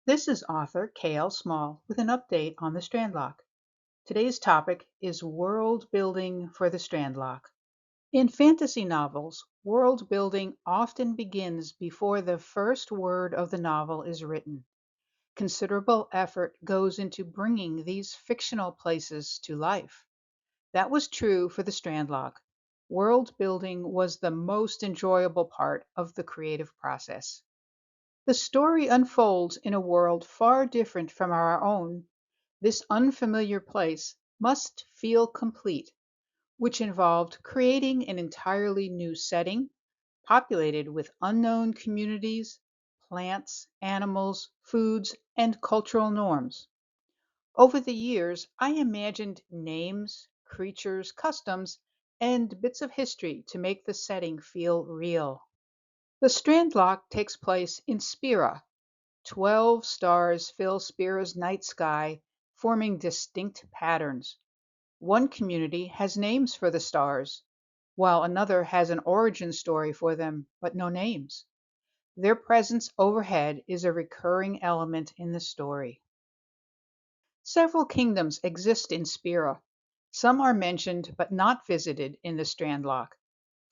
This is author K.L. Small with an update on the Strandlock. Today's topic is world building for the Strandlock. In fantasy novels, world building often begins before the first word of the novel is written. Considerable effort goes into bringing these fictional places to life. That was true for the Strandlock. World building was the most enjoyable part of the creative process. The story unfolds in a world far different from our own. This unfamiliar place must feel complete, which involved creating an entirely new setting, populated with unknown communities, plants, animals, foods, and cultural norms. Over the years, I imagined names, creatures, customs, and bits of history to make the setting feel real. The Strandlock takes place in Spira. 12 stars fill Spira's night sky, forming distinct patterns. One community has names for the stars, while another has an origin story for them, but no names. Their presence overhead is a recurring element in the story. Several kingdoms exist in Spira. Some are mentioned but not visited in the Strandlock.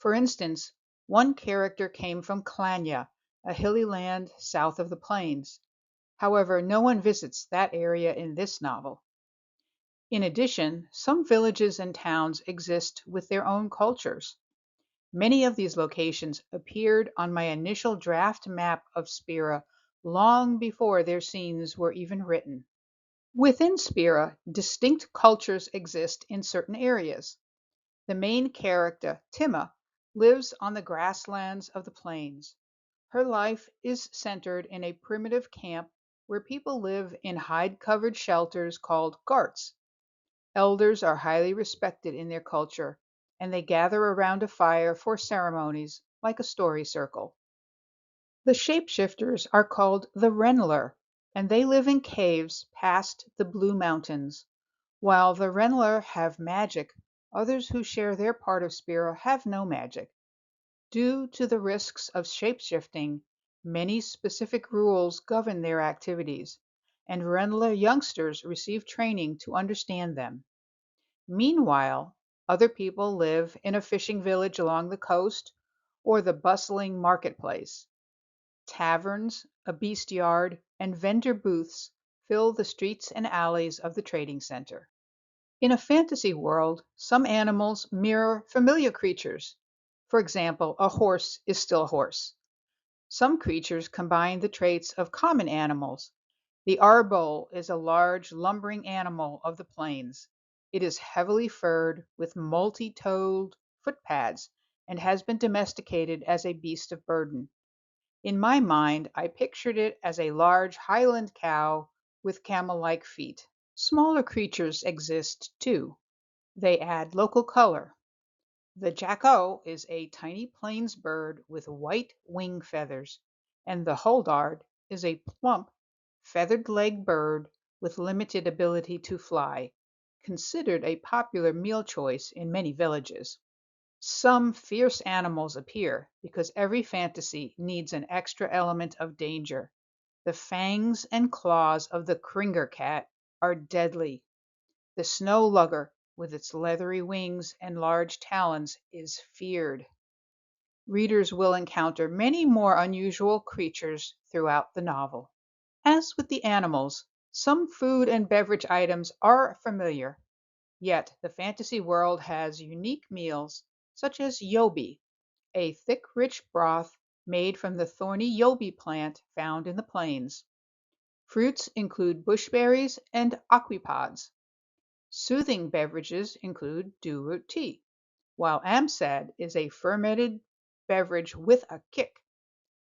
For instance, one character came from Klanya, a hilly land south of the plains. However, no one visits that area in this novel. In addition, some villages and towns exist with their own cultures. Many of these locations appeared on my initial draft map of Spira long before their scenes were even written. Within Spira, distinct cultures exist in certain areas. The main character, Tima, lives on the grasslands of the plains. Her life is centered in a primitive camp where people live in hide-covered shelters called garts. Elders are highly respected in their culture, and they gather around a fire for ceremonies like a story circle. The shapeshifters are called the Renler, and they live in caves past the Blue Mountains. While the Renler have magic, others who share their part of Spira have no magic. Due to the risks of shapeshifting, many specific rules govern their activities, and Renler youngsters receive training to understand them. Meanwhile, other people live in a fishing village along the coast or the bustling marketplace. Taverns, a beast-yard, and vendor booths fill the streets and alleys of the trading center. In a fantasy world, some animals mirror familiar creatures. For example, a horse is still a horse. Some creatures combine the traits of common animals. The arbol is a large lumbering animal of the plains. It is heavily furred with multi-toed footpads and has been domesticated as a beast of burden. In my mind, I pictured it as a large highland cow with camel-like feet. Smaller creatures exist too. They add local color. The jackal is a tiny plains bird with white wing feathers, and the holdard is a plump, feathered-legged bird with limited ability to fly, considered a popular meal choice in many villages. Some fierce animals appear because every fantasy needs an extra element of danger. The fangs and claws of the Kringer cat are deadly. The snow lugger, with its leathery wings and large talons, is feared. Readers will encounter many more unusual creatures throughout the novel. As with the animals, some food and beverage items are familiar, yet the fantasy world has unique meals such as yobi, a thick, rich broth made from the thorny yobi plant found in the plains. Fruits include bushberries and aquipods. Soothing beverages include dew-root tea, while amsad is a fermented beverage with a kick.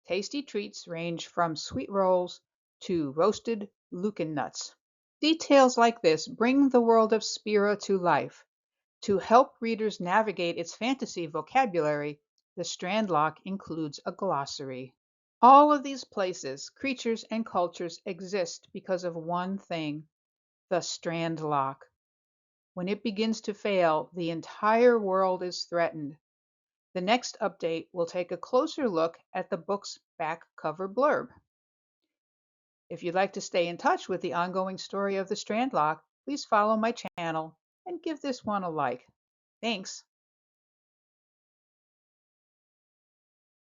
Tasty treats range from sweet rolls to roasted lupin nuts. Details like this bring the world of Spira to life. To help readers navigate its fantasy vocabulary, the Strandlock includes a glossary. All of these places, creatures, and cultures exist because of one thing: the Strandlock. When it begins to fail, the entire world is threatened. The next update will take a closer look at the book's back cover blurb. If you'd like to stay in touch with the ongoing story of the Strandlock, please follow my channel and give this one a like. Thanks.